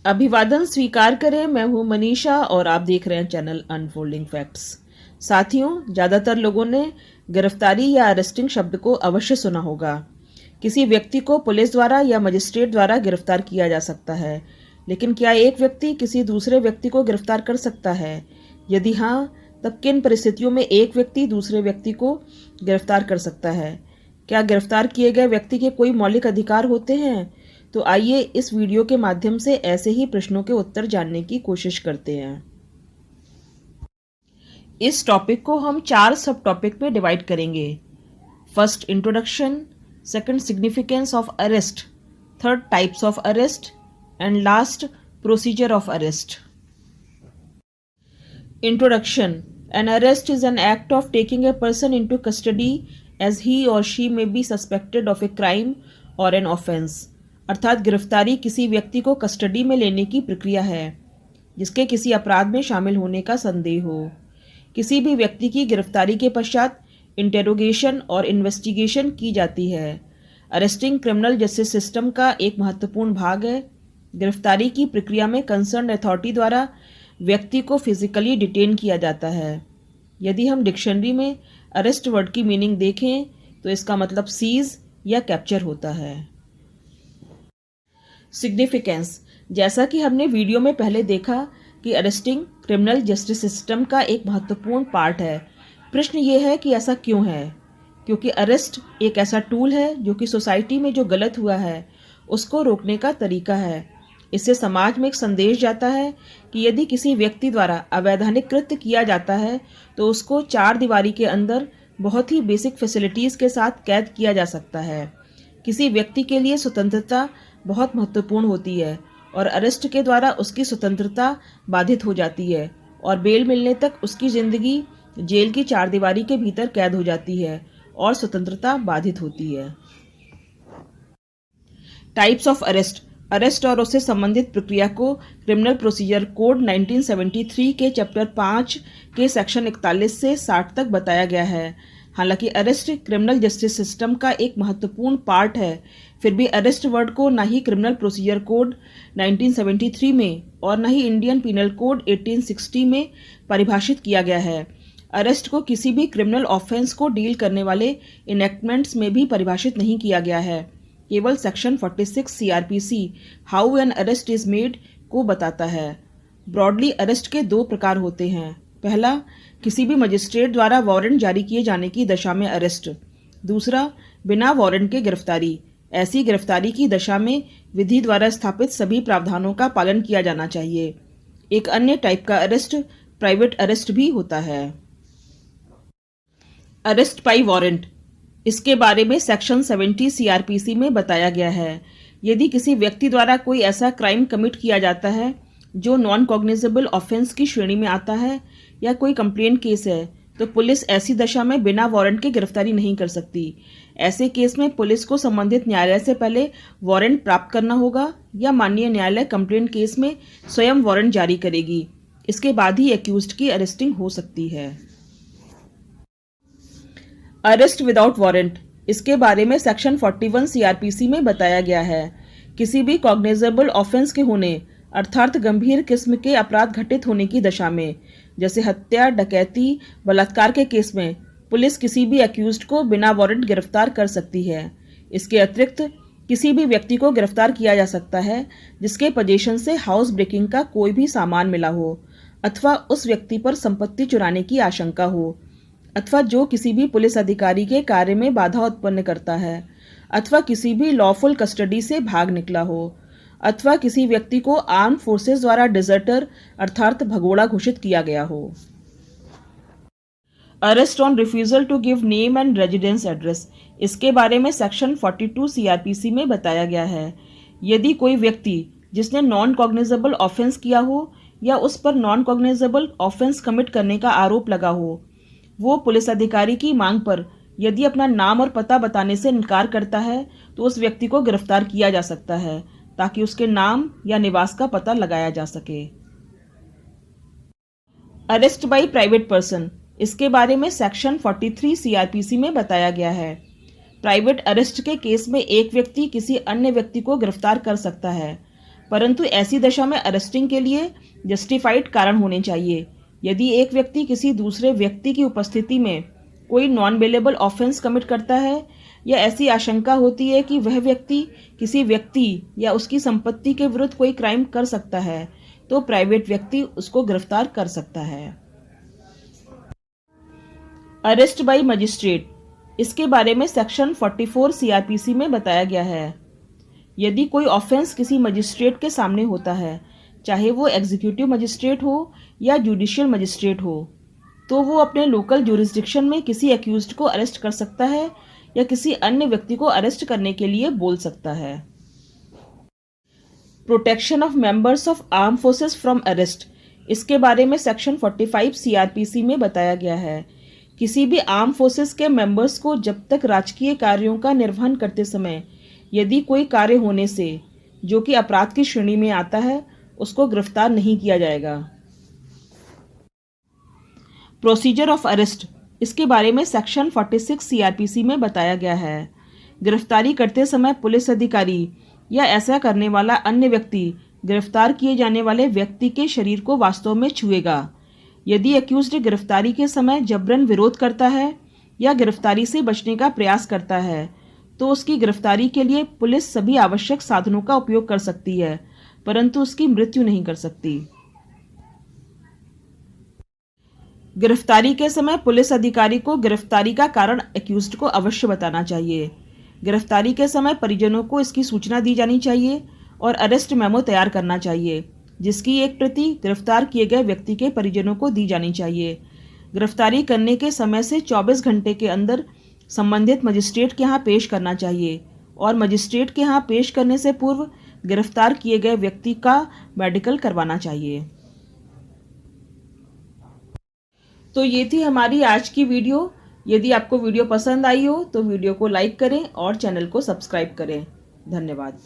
अभिवादन स्वीकार करें। मैं हूं मनीषा और आप देख रहे हैं चैनल अनफोल्डिंग फैक्ट्स। साथियों, ज़्यादातर लोगों ने गिरफ्तारी या अरेस्टिंग शब्द को अवश्य सुना होगा। किसी व्यक्ति को पुलिस द्वारा या मजिस्ट्रेट द्वारा गिरफ्तार किया जा सकता है, लेकिन क्या एक व्यक्ति किसी दूसरे व्यक्ति को गिरफ्तार कर सकता है? यदि हाँ, तब किन परिस्थितियों में एक व्यक्ति दूसरे व्यक्ति को गिरफ्तार कर सकता है? क्या गिरफ्तार किए गए व्यक्ति के कोई मौलिक अधिकार होते हैं? तो आइए इस वीडियो के माध्यम से ऐसे ही प्रश्नों के उत्तर जानने की कोशिश करते हैं। इस टॉपिक को हम 4 सब टॉपिक में डिवाइड करेंगे। First, introduction. Second, significance of arrest. Third, types of arrest. And last, procedure of arrest. Introduction. An arrest is an act of taking a person into custody as he or she may be suspected of a crime or an offense। अर्थात गिरफ्तारी किसी व्यक्ति को custody में लेने की प्रक्रिया है जिसके किसी अपराध में शामिल होने का संदेह हो। किसी भी व्यक्ति की गिरफ्तारी के पश्चात इंटेरोगेशन और इन्वेस्टिगेशन की जाती है। अरेस्टिंग क्रिमिनल जस्टिस सिस्टम का एक महत्वपूर्ण भाग है। गिरफ्तारी की प्रक्रिया में कंसर्न अथॉरिटी द्वारा व्यक्ति को फिजिकली डिटेन किया जाता है। यदि हम डिक्शनरी में अरेस्ट वर्ड की मीनिंग देखें तो इसका मतलब सीज या कैप्चर होता है। सिग्निफिकेंस। जैसा कि हमने वीडियो में पहले देखा कि अरेस्टिंग क्रिमिनल जस्टिस सिस्टम का एक महत्वपूर्ण पार्ट है। प्रश्न ये है कि ऐसा क्यों है? क्योंकि अरेस्ट एक ऐसा टूल है जो कि सोसाइटी में जो गलत हुआ है उसको रोकने का तरीका है। इससे समाज में एक संदेश जाता है कि यदि किसी व्यक्ति द्वारा अवैधानिक कृत्य किया जाता है तो उसको 4 दीवारी के अंदर बहुत ही बेसिक फैसिलिटीज़ के साथ कैद किया जा सकता है। किसी व्यक्ति के लिए स्वतंत्रता बहुत महत्वपूर्ण होती है और अरेस्ट के द्वारा उसकी स्वतंत्रता बाधित हो जाती है और बेल मिलने तक उसकी ज़िंदगी जेल की 4 दीवारी के भीतर कैद हो जाती है और स्वतंत्रता बाधित होती है। Types of arrest. अरेस्ट और उससे संबंधित प्रक्रिया को क्रिमिनल प्रोसीजर कोड 1973 के चैप्टर 5 के सेक्शन 41 से 60 तक बताया गया है। हालांकि अरेस्ट क्रिमिनल जस्टिस सिस्टम का एक महत्वपूर्ण पार्ट है, फिर भी अरेस्ट वर्ड को न ही क्रिमिनल प्रोसीजर कोड 1973 में और न ही इंडियन पिनल कोड 1860 में परिभाषित किया गया है। अरेस्ट को किसी भी क्रिमिनल ऑफेंस को डील करने वाले इनेक्टमेंट्स में भी परिभाषित नहीं किया गया है। केवल section 46 CrPC how an arrest is made को बताता है। ब्रॉडली अरेस्ट के 2 प्रकार होते हैं। पहला, किसी भी मजिस्ट्रेट द्वारा वारंट जारी किए जाने की दशा में अरेस्ट। दूसरा, बिना वारंट के गिरफ्तारी। ऐसी गिरफ्तारी की दशा में विधि द्वारा स्थापित सभी प्रावधानों का पालन किया जाना चाहिए। एक अन्य टाइप का अरेस्ट प्राइवेट अरेस्ट भी होता है। Arrest by warrant. इसके बारे में सेक्शन 70 सीआरपीसी में बताया गया है। यदि किसी व्यक्ति द्वारा कोई ऐसा क्राइम कमिट किया जाता है जो नॉन कॉग्निजेबल ऑफेंस की श्रेणी में आता है या कोई कंप्लेंट केस है तो पुलिस ऐसी दशा में बिना वारंट के गिरफ्तारी नहीं कर सकती। ऐसे केस में पुलिस को संबंधित न्यायालय से पहले वारंट प्राप्त करना होगा या माननीय न्यायालय कंप्लेंट केस में स्वयं वारंट जारी करेगी। इसके बाद ही एक्यूज्ड की अरेस्टिंग हो सकती है। Arrest without warrant. इसके बारे में सेक्शन 41 सीआरपीसी में बताया गया है। किसी भी कॉग्निजेबल ऑफेंस के होने अर्थात गंभीर किस्म के अपराध घटित होने की दशा में, जैसे हत्या, डकैती, बलात्कार के केस में पुलिस किसी भी एक्यूज्ड को बिना वारंट गिरफ्तार कर सकती है। इसके अतिरिक्त किसी भी व्यक्ति को गिरफ्तार किया जा सकता है जिसके पोजीशन से हाउस ब्रेकिंग का कोई भी सामान मिला हो अथवा उस व्यक्ति पर संपत्ति चुराने की आशंका हो, अथवा जो किसी भी पुलिस अधिकारी के कार्य में बाधा उत्पन्न करता है, अथवा किसी भी लॉफुल कस्टडी से भाग निकला हो, अथवा किसी व्यक्ति को आर्म फोर्सेस द्वारा डिजर्टर अर्थात भगोड़ा घोषित किया गया हो। Arrest on refusal to give name and residence address. इसके बारे में सेक्शन 42 सीआरपीसी में बताया गया है। यदि कोई व्यक्ति जिसने नॉन कॉग्निजेबल ऑफेंस किया हो या उस पर नॉन कॉग्निजेबल ऑफेंस कमिट करने का आरोप लगा हो, वो पुलिस अधिकारी की मांग पर यदि अपना नाम और पता बताने से इनकार करता है तो उस व्यक्ति को गिरफ्तार किया जा सकता है ताकि उसके नाम या निवास का पता लगाया जा सके। Arrest by private person. इसके बारे में सेक्शन 43 सीआरपीसी में बताया गया है। प्राइवेट अरेस्ट के केस में एक व्यक्ति किसी अन्य व्यक्ति को गिरफ्तार कर सकता है। परंतु ऐसी दशा में अरेस्टिंग के लिए जस्टिफाइड कारण होने चाहिए। यदि एक व्यक्ति किसी दूसरे व्यक्ति की उपस्थिति में कोई नॉन बेलेबल ऑफेंस कमिट करता है या ऐसी आशंका होती है कि वह व्यक्ति किसी व्यक्ति या उसकी संपत्ति के विरुद्ध कोई क्राइम कर सकता है, तो प्राइवेट व्यक्ति उसको गिरफ्तार कर सकता है। अरेस्ट बाय मजिस्ट्रेट, इसके बारे में सेक्शन 44 सीआरपीसी में बताया गया है। यदि कोई ऑफेंस किसी मजिस्ट्रेट के सामने होता है, चाहे वो एग्जीक्यूटिव मजिस्ट्रेट हो या जुडिशियल मजिस्ट्रेट हो, तो वो अपने लोकल जुरिस्डिक्शन में किसी एक्यूज्ड को अरेस्ट कर सकता है या किसी अन्य व्यक्ति को अरेस्ट करने के लिए बोल सकता है। Protection of members of arm forces from arrest, इसके बारे में सेक्शन 45 सीआरपीसी में बताया गया है। किसी भी आर्म फोर्सेस के मेंबर्स को जब तक राजकीय कार्यों का निर्वहन करते समय यदि कोई कार्य होने से जो कि अपराध की श्रेणी में आता है, उसको गिरफ्तार नहीं किया जाएगा। प्रोसीजर ऑफ अरेस्ट, इसके बारे में सेक्शन 46 सीआरपीसी में बताया गया है। गिरफ्तारी करते समय पुलिस अधिकारी या ऐसा करने वाला अन्य व्यक्ति गिरफ्तार किए जाने वाले व्यक्ति के शरीर को वास्तव में छुएगा। यदि एक्यूज्ड गिरफ्तारी के समय जबरन विरोध करता है या गिरफ्तारी से बचने का प्रयास करता है, तो उसकी गिरफ्तारी के लिए पुलिस सभी आवश्यक साधनों का उपयोग कर सकती है, परंतु उसकी मृत्यु नहीं कर सकती। गिरफ्तारी के समय पुलिस अधिकारी को गिरफ्तारी का कारण एक्यूज्ड को अवश्य बताना चाहिए। गिरफ्तारी के समय परिजनों को इसकी सूचना दी जानी चाहिए और अरेस्ट मेमो तैयार करना चाहिए, जिसकी एक प्रति गिरफ्तार किए गए व्यक्ति के परिजनों को दी जानी चाहिए। गिरफ्तारी करने के समय से 24 घंटे के अंदर संबंधित मजिस्ट्रेट के यहाँ पेश करना चाहिए और मजिस्ट्रेट के यहाँ पेश करने से पूर्व गिरफ्तार किए गए व्यक्ति का मेडिकल करवाना चाहिए। तो ये थी हमारी आज की वीडियो। यदि आपको वीडियो पसंद आई हो तो वीडियो को लाइक करें और चैनल को सब्सक्राइब करें। धन्यवाद।